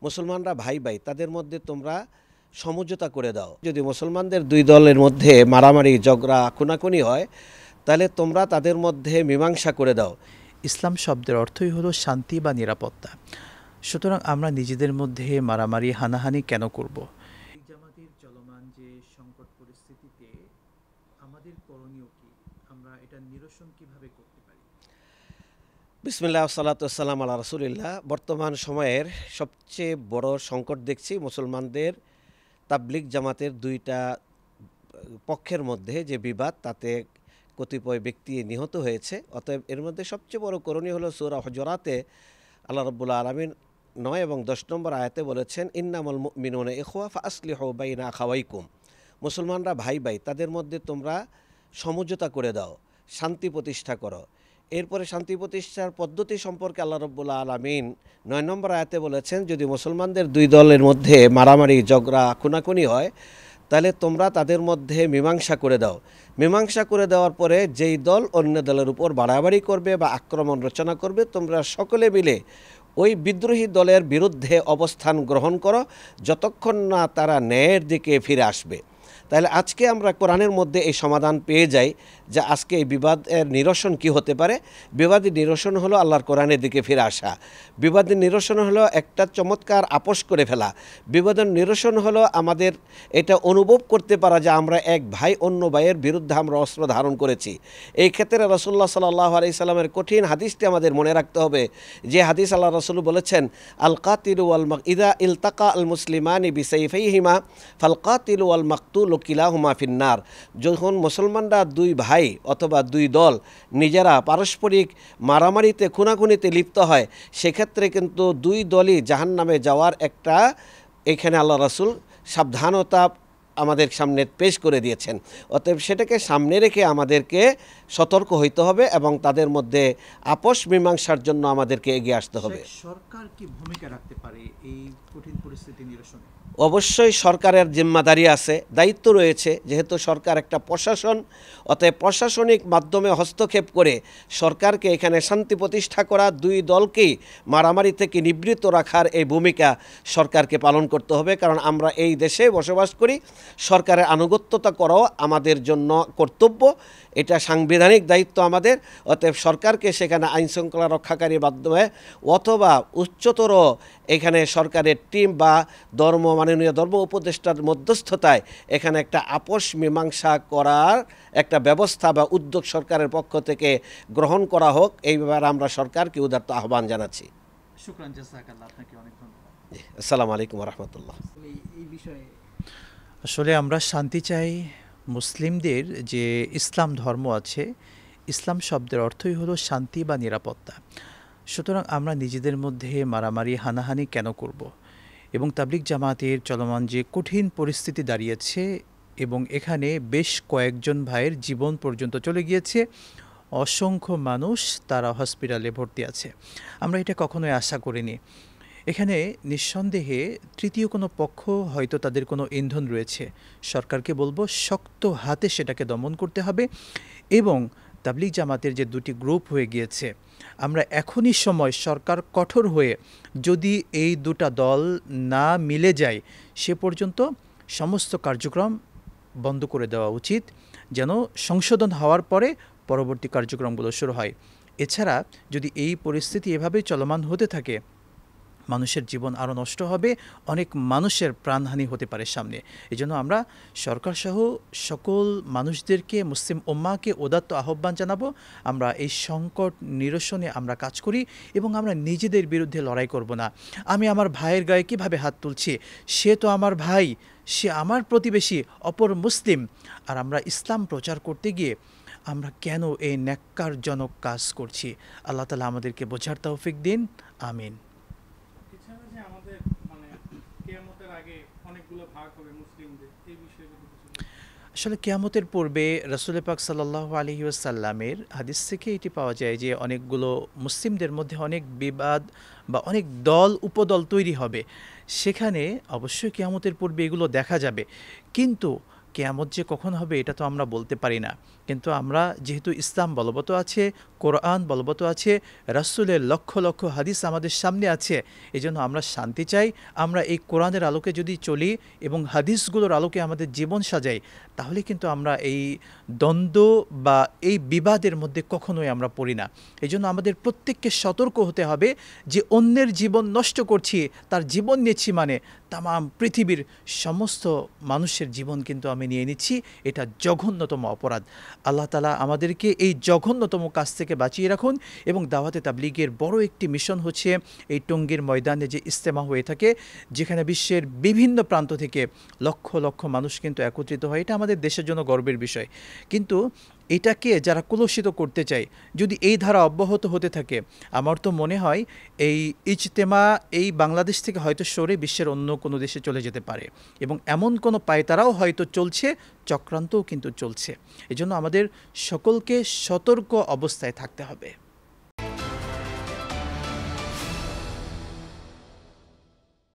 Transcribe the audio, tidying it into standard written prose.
মুসলমানরা ভাই ভাই, তাদের মধ্যে তোমরা সমঝোতা করে দাও। যদি মুসলমানদের দুই দলের মধ্যে মারামারি ঝগড়া খুনাখুনি হয়, তাহলে তোমরা তাদের মধ্যে মীমাংসা করে দাও। ইসলাম শব্দের অর্থই হলো শান্তি বা নিরাপত্তা। সুতরাং আমরা নিজেদের মধ্যে মারামারি হানাহানি কেন করব? জামাতের চলমান যে সংকট পরিস্থিতিতে আমাদের করণীয় কি, আমরা এটা নিরসন কিভাবে করতে পারি? বিসমিল্লাহ সালাতু ওয়াসসালাম আলা রাসূলিল্লাহ। বর্তমান সময়ের সবচেয়ে বড় সংকট দেখছি মুসলমানদের তাবলিগ জামাতের দুইটা পক্ষের মধ্যে যে বিবাদ, তাতে কতিপয় ব্যক্তি নিহত হয়েছে। অতএব এর মধ্যে সবচেয়ে বড় করণীয় হলো সূরা হুজুরাতে আল্লাহ রাব্বুল আলামিন 9 এবং 10 নম্বর আয়াতে বলেছেন, ইন্নামাল মুমিনুনা ইখওয়া ফাআসলিহু বাইনা আখাওয়াইকুম। মুসলমানরা ভাই ভাই, তাদের মধ্যে তোমরা সমঝোতা করে দাও, শান্তি প্রতিষ্ঠা করো। এরপরে শান্তি প্রতিষ্ঠার পদ্ধতি সম্পর্কে আল্লাহ রাব্বুল আলামিন 9 নম্বর আয়াতে বলেছেন, যদি মুসলমানদের দুই দলের মধ্যে মারামারি ঝগড়া খুনাখুনি হয়, তাহলে তোমরা তাদের মধ্যে মীমাংসা করে দাও। মীমাংসা করে দেওয়ার পরে যেই দল অন্য দলের উপর বাড়াবাড়ি করবে বা আক্রমণ রচনা করবে, তোমরা সকলে মিলে ওই বিদ্রোহী দলের বিরুদ্ধে অবস্থান গ্রহণ করো, যতক্ষণ না তারা ন্যায়ের দিকে ফিরে আসবে। তাহলে আজকে আমরা কোরআনের মধ্যে এই সমাধান পেয়ে যাই যে আজকে এই বিবাদের নিরসন কি হতে পারে। বিবাদের নিরসন হলো আল্লাহর কোরআনের দিকে ফিরে আসা। বিবাদের নিরসন হলো একটা চমৎকার আপোষ করে ফেলা। বিবাদের নিরসন হলো আমাদের এটা অনুভব করতে পারা যে আমরা এক ভাই অন্য ভাইয়ের বিরুদ্ধে আমরা অস্ত্র ধারণ করেছি। এই ক্ষেত্রে রাসূলুল্লাহ সাল্লাল্লাহু আলাইহি সাল্লামের কঠিন হাদিসটি আমাদের মনে রাখতে হবে, যে হাদিস আল্লাহ রাসূল বলেছেন, আল কাতিলু ওয়াল ইদা ইলতাকা আল মুসলিমানি বিসাইফাইহিমা ফাল কাতিলু ওয়াল মাকতুলু কিলাহুমা ফিন্নার। যখন মুসলমানরা দুই ভাই অথবা দুই দল নিজেরা পারস্পরিক মারামারিতে খুনাখুনিতে লিপ্ত হয়, সেক্ষেত্রে কিন্তু দুই দলই জাহান্নামে যাওয়ার একটা এখানে আল্লাহ রাসূল সাবধানতা আমাদের সামনে পেশ করে দিয়েছেন। অতএব সেটাকে সামনে রেখে আমাদেরকে সতর্ক হইতে হবে এবং তাদের মধ্যে আপোষ মীমাংসার জন্য আমাদেরকে এগিয়ে আসতে হবে। সরকার কি ভূমিকা রাখতে পারে এই কঠিন পরিস্থিতি নিরসনে? অবশ্যই সরকারের জিম্মাদারি আছে, দায়িত্ব রয়েছে। যেহেতু সরকার একটা প্রশাসন, অতএব প্রশাসনিক মাধ্যমে হস্তক্ষেপ করে সরকারকে এখানে শান্তি প্রতিষ্ঠা করা, দুই দলকেই মারামারি থেকে নিবৃত্ত রাখার এই ভূমিকা সরকারকে পালন করতে হবে। কারণ আমরা এই দেশে বসবাস করি, সরকারের আনুগত্যতা করাও আমাদের জন্য কর্তব্য, এটা সাংবিধানিক দায়িত্ব আমাদের। অতএব সরকারকে সেখানে আইনশৃঙ্খলা রক্ষাকারীর মাধ্যমে অথবা উচ্চতর এখানে সরকারের টিম বা মাননীয় ধর্ম উপদেষ্টার মধ্যস্থতায় এখানে একটা আপোষ মীমাংসা করার একটা ব্যবস্থা বা উদ্যোগ সরকারের পক্ষ থেকে গ্রহণ করা হোক, এই ব্যাপারে আমরা সরকারকে উদাত্ত আহ্বান জানাচ্ছি। শুকরান, জাযাকাল্লাহ, আপনাকে অনেক ধন্যবাদ। আসসালামু আলাইকুম ওয়া রাহমাতুল্লাহ। এই বিষয়ে আসলে আমরা শান্তি চাই। মুসলিমদের যে ইসলাম ধর্ম আছে, ইসলাম শব্দের অর্থই হলো শান্তি বা নিরাপত্তা। সুতরাং আমরা নিজেদের মধ্যে মারামারি হানাহানি কেন করব? এবং তাবলিগ জামাতের চলমান যে কঠিন পরিস্থিতি দাঁড়িয়েছে এবং এখানে বেশ কয়েকজন ভাইয়ের জীবন পর্যন্ত চলে গিয়েছে, অসংখ্য মানুষ তারা হসপিটালে ভর্তি আছে, আমরা এটা কখনোই আশা করিনি। এখানে নিঃসন্দেহে তৃতীয় কোনো পক্ষ হয়তো তাদের কোনো ইন্ধন রয়েছে। সরকারকে বলবো শক্ত হাতে সেটাকে দমন করতে হবে। এবং তাবলিগ জামাতের যে দুটি গ্রুপ হয়ে গিয়েছে, আমরা এখনই সময় সরকার কঠোর হয়ে যদি এই দুটা দল না মিলে যায়, সে পর্যন্ত সমস্ত কার্যক্রম বন্ধ করে দেওয়া উচিত, যেন সংশোধন হওয়ার পরে পরবর্তী কার্যক্রমগুলো শুরু হয়। এছাড়া যদি এই পরিস্থিতি এভাবে চলমান হতে থাকে, মানুষের জীবন আরও নষ্ট হবে, অনেক মানুষের প্রাণহানি হতে পারে সামনে। এজন্য আমরা সরকারসহ সকল মানুষদেরকে, মুসলিম উম্মাহকে উদাত্ত আহ্বান জানাবো, আমরা এই সংকট নিরসনে আমরা কাজ করি এবং আমরা নিজেদের বিরুদ্ধে লড়াই করব না। আমি আমার ভাইয়ের গায়ে কীভাবে হাত তুলছি? সে তো আমার ভাই, সে আমার প্রতিবেশী, অপর মুসলিম। আর আমরা ইসলাম প্রচার করতে গিয়ে আমরা কেন এই ন্যাক্কারজনক কাজ করছি? আল্লাহ তাআলা আমাদেরকে বোঝার তৌফিক দিন। আমিন। আসলে কিয়ামতের পূর্বে রাসূল পাক সাল্লাল্লাহু আলাইহি ওয়াসাল্লামের হাদিস থেকে এটি পাওয়া যায় যে অনেকগুলো মুসলিমদের মধ্যে অনেক বিবাদ বা অনেক দল উপদল তৈরি হবে। সেখানে অবশ্যই কিয়ামতের পূর্বে এগুলো দেখা যাবে, কিন্তু কিয়ামত যে কখন হবে এটা তো আমরা বলতে পারি না। কিন্তু আমরা যেহেতু ইসলাম বলবৎ আছে, কোরআন বলবৎ আছে, রাসূলের লক্ষ লক্ষ হাদিস আমাদের সামনে আছে। এজন্য আমরা শান্তি চাই। আমরা এই কোরআনের আলোকে যদি চলি এবং হাদিসগুলোর আলোকে আমাদের জীবন সাজাই, তাহলে কিন্তু আমরা এই দ্বন্দ্ব বা এই বিবাদের মধ্যে কখনোই আমরা পড়ি না। এজন্য আমাদের প্রত্যেককে সতর্ক হতে হবে যে অন্যের জীবন নষ্ট করছি, তার জীবন নিচ্ছি মানে তামাম পৃথিবীর সমস্ত মানুষের জীবন কিন্তু আমি নিয়ে নিচ্ছি। এটা জঘন্যতম অপরাধ। আল্লাহ তাআলা আমাদেরকে এই জঘন্যতম কাজ থেকে বাঁচিয়ে রাখুন। এবং দাওয়াতে তাবলীগের বড় একটি মিশন হচ্ছে এই টঙ্গীর ময়দানে যে ইজতেমা হয়ে থাকে, যেখানে বিশ্বের বিভিন্ন প্রান্ত থেকে লক্ষ লক্ষ মানুষ কিন্তু একত্রিত হয়। এটা আমাদের দেশের জন্য গর্বের বিষয়। কিন্তু এটাকে যারা কলুষিত করতে চায়, যদি এই ধারা অব্যাহত হতে থাকে, আমার তো মনে হয় এই ইজতেমা এই বাংলাদেশ থেকে হয়তো সরে বিশ্বের অন্য কোনো দেশে চলে যেতে পারে। এবং এমন কোনো পায়তারাও হয়তো চলছে, চক্রান্তও কিন্তু চলছে। এজন্য আমাদের সকলকে সতর্ক অবস্থায় থাকতে হবে।